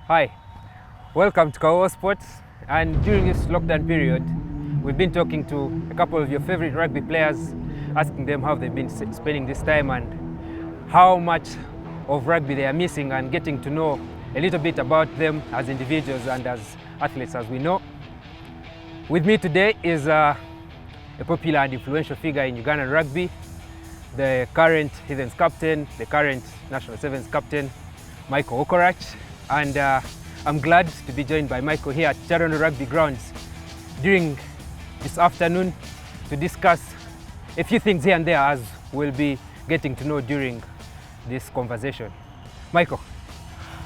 Hi, welcome to Kawowo Sports. And during this lockdown period, we've been talking to a couple of your favorite rugby players, asking them how they've been spending this time and how much of rugby they are missing, and getting to know a little bit about them as individuals and as athletes as we know. With me today is a popular and influential figure in Ugandan rugby, the current Heathens captain, the current National Sevens captain, Philip Wokorach. And I'm glad to be joined by Michael here at Chadondo Rugby Grounds during this afternoon to discuss a few things here and there, as we'll be getting to know during this conversation. Michael,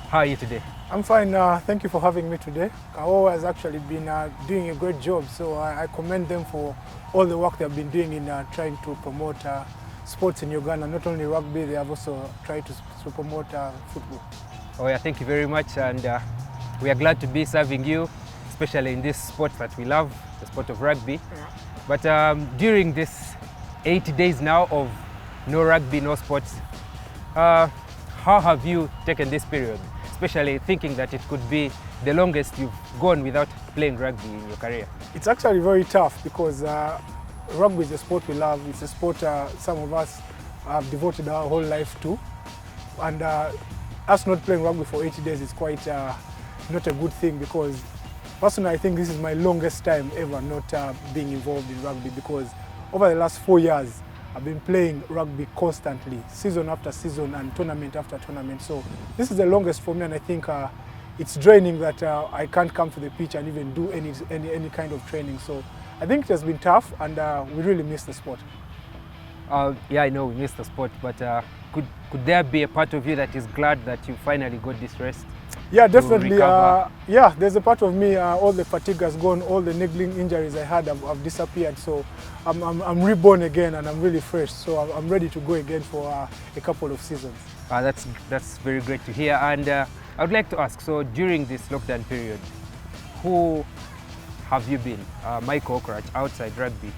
how are you today? I'm fine. Thank you for having me today. Kawowo has actually been doing a great job, so I commend them for all the work they've been doing in trying to promote sports in Uganda. Not only rugby, they have also tried to promote football. Oh yeah, thank you very much, and we are glad to be serving you, especially in this sport that we love, the sport of rugby. Yeah. But during this 80 days now of no rugby, no sports, how have you taken this period, especially thinking that it could be the longest you've gone without playing rugby in your career? It's actually very tough because rugby is a sport we love. It's a sport some of us have devoted our whole life to, and us not playing rugby for 80 days is quite not a good thing, because personally I think this is my longest time ever not being involved in rugby, because over the last 4 years I've been playing rugby constantly, season after season and tournament after tournament. So this is the longest for me, and I think it's draining that I can't come to the pitch and even do any kind of training. So I think it has been tough, and we really miss the sport. Yeah, I know we missed the sport, but could there be a part of you that is glad that you finally got this rest? Yeah, definitely. Yeah, there's a part of me, all the fatigue has gone, all the niggling injuries I had have disappeared. So I'm reborn again, and I'm really fresh. So I'm ready to go again for a couple of seasons. That's very great to hear. And I would like to ask, so during this lockdown period, who have you been? Philip Wokorach, outside rugby.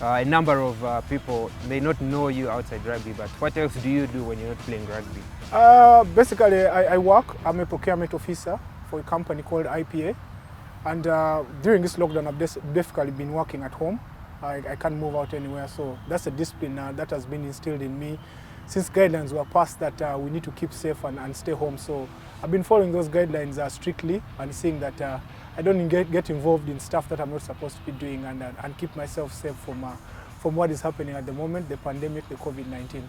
A number of people may not know you outside rugby, but what else do you do when you're not playing rugby? Basically, I work. I'm a procurement officer for a company called IPA. And during this lockdown, I've basically been working at home. I can't move out anywhere. So that's a discipline that has been instilled in me since guidelines were passed that we need to keep safe and stay home. So I've been following those guidelines strictly and seeing that I don't get involved in stuff that I'm not supposed to be doing, and keep myself safe from what is happening at the moment, the pandemic, the COVID-19.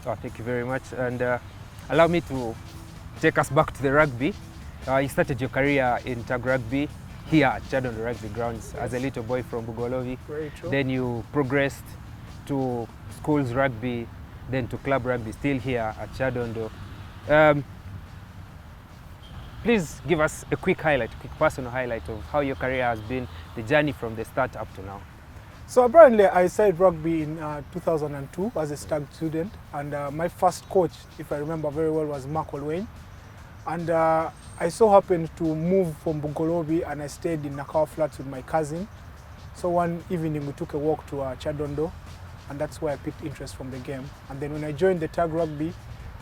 Oh, thank you very much. And allow me to take us back to the rugby. You started your career in tag rugby here at Chadondo Rugby Grounds. Yes. As a little boy from Bugolovi. Very true. Then you progressed to schools rugby, then to club rugby, still here at Chadondo. Please give us a quick personal highlight of how your career has been, the journey from the start up to now. So apparently I started rugby in 2002 as a stag student, and my first coach, if I remember very well, was Mark Olwayne. And I so happened to move from Bugolobi, and I stayed in Nakawa Flats with my cousin. So one evening we took a walk to Chadondo, and that's where I picked interest from the game. And then when I joined the tag rugby,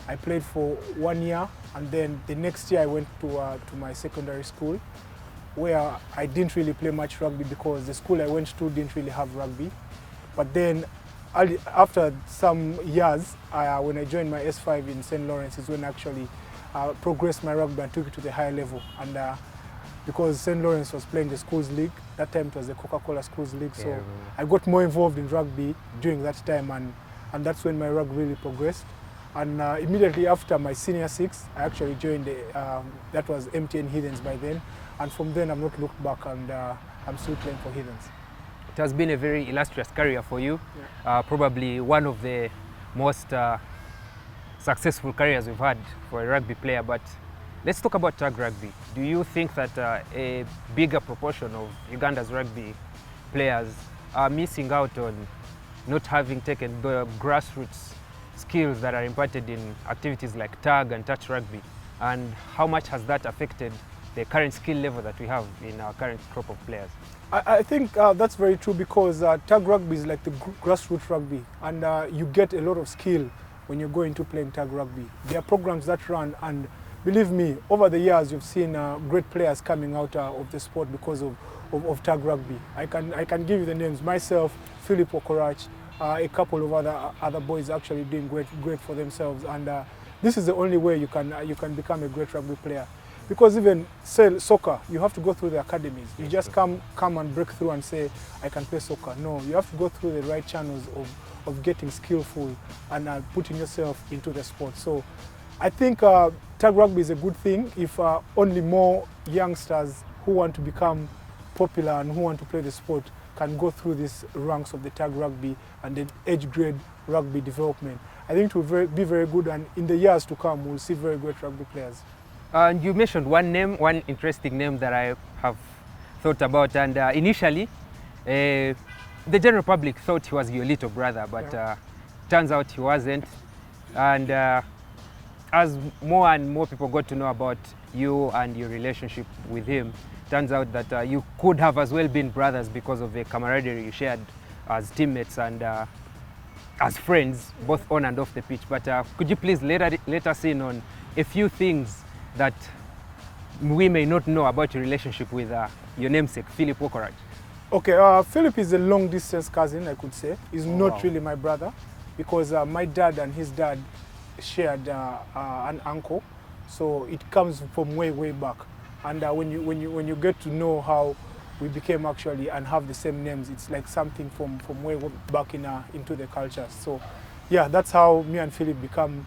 I played for 1 year, and then the next year I went to my secondary school, where I didn't really play much rugby because the school I went to didn't really have rugby. But then after some years, when I joined my S5 in St. Lawrence, is when I actually progressed my rugby and took it to the higher level. And because St. Lawrence was playing the schools league, that time it was the Coca-Cola schools league, so yeah. I got more involved in rugby during that time, and that's when my rugby really progressed. And immediately after my senior six, I actually joined that was MTN Heathens by then. And from then, I've not looked back, and I'm still playing for Heathens. It has been a very illustrious career for you. Yeah. Probably one of the most successful careers we've had for a rugby player. But let's talk about tag rugby. Do you think that a bigger proportion of Uganda's rugby players are missing out on not having taken the grassroots skills that are imparted in activities like tag and touch rugby, and how much has that affected the current skill level that we have in our current crop of players? I think that's very true, because tag rugby is like the grassroots rugby, and you get a lot of skill when you go into playing tag rugby. There are programs that run, and believe me, over the years you've seen great players coming out of the sport because of tag rugby. I can give you the names. Myself, Philip Wokorach, a couple of other boys actually doing great for themselves, and this is the only way you can become a great rugby player. Because even soccer, you have to go through the academies. You just come and break through and say, I can play soccer. No, you have to go through the right channels of getting skillful and putting yourself into the sport. So I think tag rugby is a good thing if only more youngsters who want to become popular and who want to play the sport can go through these ranks of the tag rugby and the age grade rugby development. I think it will be very good, and in the years to come, we'll see very great rugby players. And you mentioned one interesting name that I have thought about, and initially the general public thought he was your little brother, but turns out he wasn't. And as more and more people got to know about you and your relationship with him, turns out that you could have as well been brothers because of the camaraderie you shared as teammates and as friends, both on and off the pitch. But could you please let us in on a few things that we may not know about your relationship with your namesake, Philip Wokorach? Okay, Philip is a long distance cousin, I could say. He's not really my brother, because my dad and his dad shared an uncle, so it comes from way back. And when you get to know how we became actually and have the same names, it's like something from way back into the culture. So yeah, that's how me and Philip become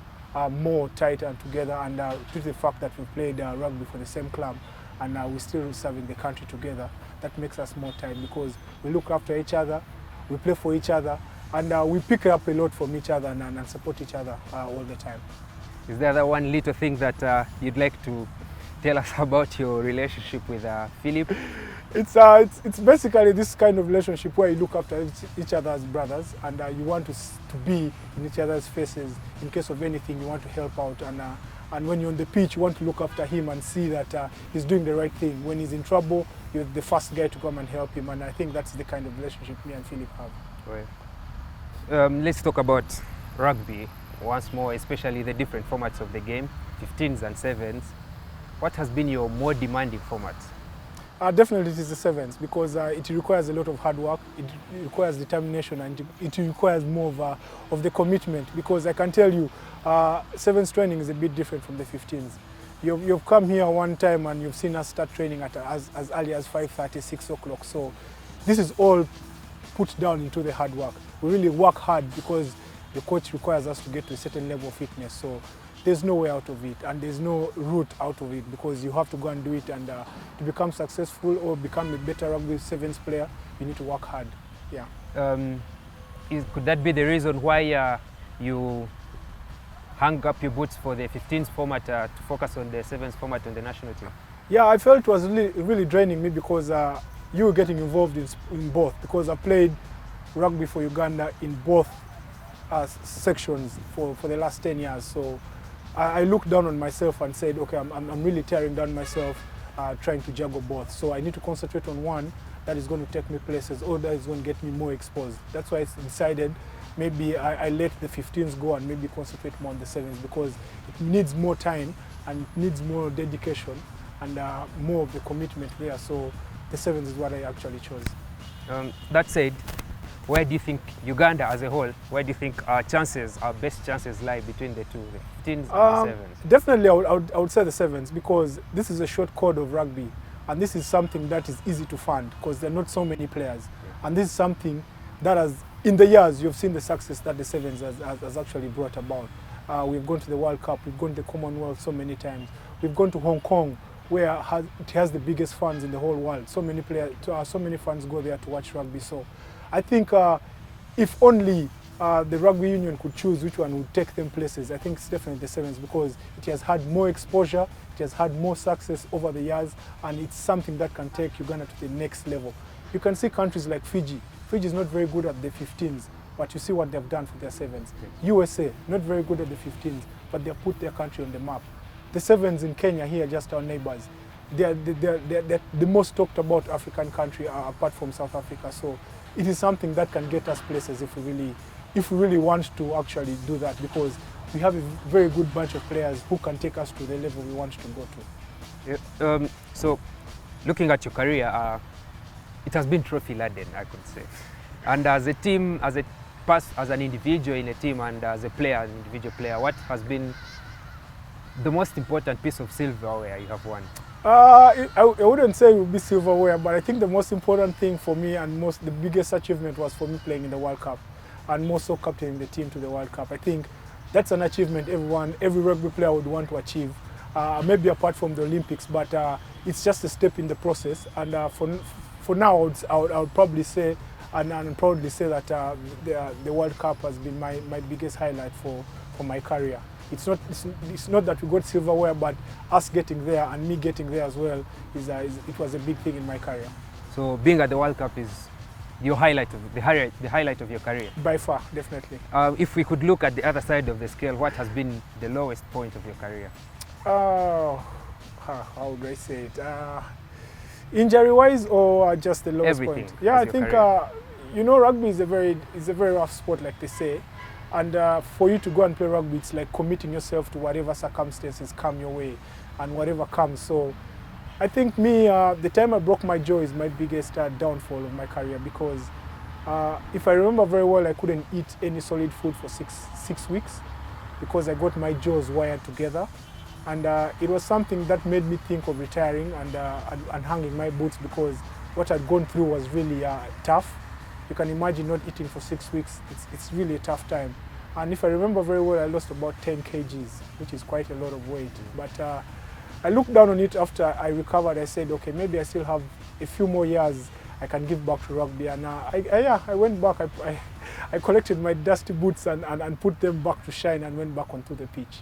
more tight and together, and due to the fact that we played rugby for the same club and we're still serving the country together, that makes us more tight because we look after each other, we play for each other, and we pick up a lot from each other and support each other all the time. Is there that one little thing that you'd like to tell us about your relationship with Philip? It's basically this kind of relationship where you look after each other as brothers, and you want to be in each other's faces in case of anything. You want to help out, and when you're on the pitch, you want to look after him and see that he's doing the right thing. When he's in trouble, you're the first guy to come and help him, and I think that's the kind of relationship me and Philip have. Right. Let's talk about rugby once more, especially the different formats of the game, 15s and 7s. What has been your more demanding format? Definitely it is the sevens, because it requires a lot of hard work, it requires determination, and it requires more of the commitment, because I can tell you sevens training is a bit different from the 15s. You've come here one time and you've seen us start training at as early as 5:30, 6 o'clock. So this is all put down into the hard work. We really work hard because the coach requires us to get to a certain level of fitness. So there's no way out of it, and there's no route out of it, because you have to go and do it, and to become successful or become a better rugby sevens player, you need to work hard. Yeah. Could that be the reason why you hung up your boots for the 15s format to focus on the sevens format on the national team? Yeah, I felt it was really draining me, because you were getting involved in both, because I played rugby for Uganda in both sections for the last 10 years. So I looked down on myself and said, okay, I'm really tearing down myself trying to juggle both. So I need to concentrate on one that is going to take me places, or that is going to get me more exposed. That's why I decided maybe I let the 15s go and maybe concentrate more on the 7s, because it needs more time and it needs more dedication and more of the commitment there. So the 7s is what I actually chose. That said, where do you think Uganda as a whole, where do you think our best chances lie between the two, the 15s and the 7s? Definitely I would say the 7s, because this is a short chord of rugby, and this is something that is easy to fund because there are not so many players. Yeah. And this is something that has, in the years, you've seen the success that the 7s has actually brought about. We've gone to the World Cup, we've gone to the Commonwealth so many times, we've gone to Hong Kong, where it has the biggest fans in the whole world. So many players, so many fans go there to watch rugby. So I think if only the rugby union could choose which one would take them places, I think it's definitely the 7s, because it has had more exposure, it has had more success over the years, and it's something that can take Uganda to the next level. You can see countries like Fiji. Fiji is not very good at the 15s, but you see what they've done for their 7s. USA, not very good at the 15s, but they've put their country on the map. The 7s in Kenya here, just our neighbors, they're the most talked about African country apart from South Africa. So it is something that can get us places if we really want to actually do that, because we have a very good bunch of players who can take us to the level we want to go to. Yeah, so, looking at your career, it has been trophy laden, I could say. And as a team, as an individual in a team, and as a player, an individual player, what has been the most important piece of silverware you have won? I wouldn't say it would be silverware, but I think the most important thing for me and the biggest achievement was for me playing in the World Cup, and more so captaining the team to the World Cup. I think that's an achievement every rugby player would want to achieve, maybe apart from the Olympics, but it's just a step in the process. And for now, I would probably say and proudly say that the World Cup has been my biggest highlight for my career. It's not that we got silverware, but us getting there and me getting there as well it was a big thing in my career. So being at the World Cup is your the highlight of your career? By far, definitely. If we could look at the other side of the scale, what has been the lowest point of your career? How would I say it? Injury-wise or just the lowest Everything point? Yeah, I think career. Rugby is a very rough sport, like they say. And for you to go and play rugby, it's like committing yourself to whatever circumstances come your way and whatever comes. So I think the time I broke my jaw is my biggest downfall of my career, because if I remember very well, I couldn't eat any solid food for six weeks because I got my jaws wired together. And it was something that made me think of retiring and hanging my boots, because what I'd gone through was really tough. You can imagine not eating for 6 weeks. It's really a tough time. And if I remember very well, I lost about 10 kgs, which is quite a lot of weight. But I looked down on it after I recovered. I said, okay, maybe I still have a few more years I can give back to rugby. And I went back. I collected my dusty boots and put them back to shine and went back onto the pitch.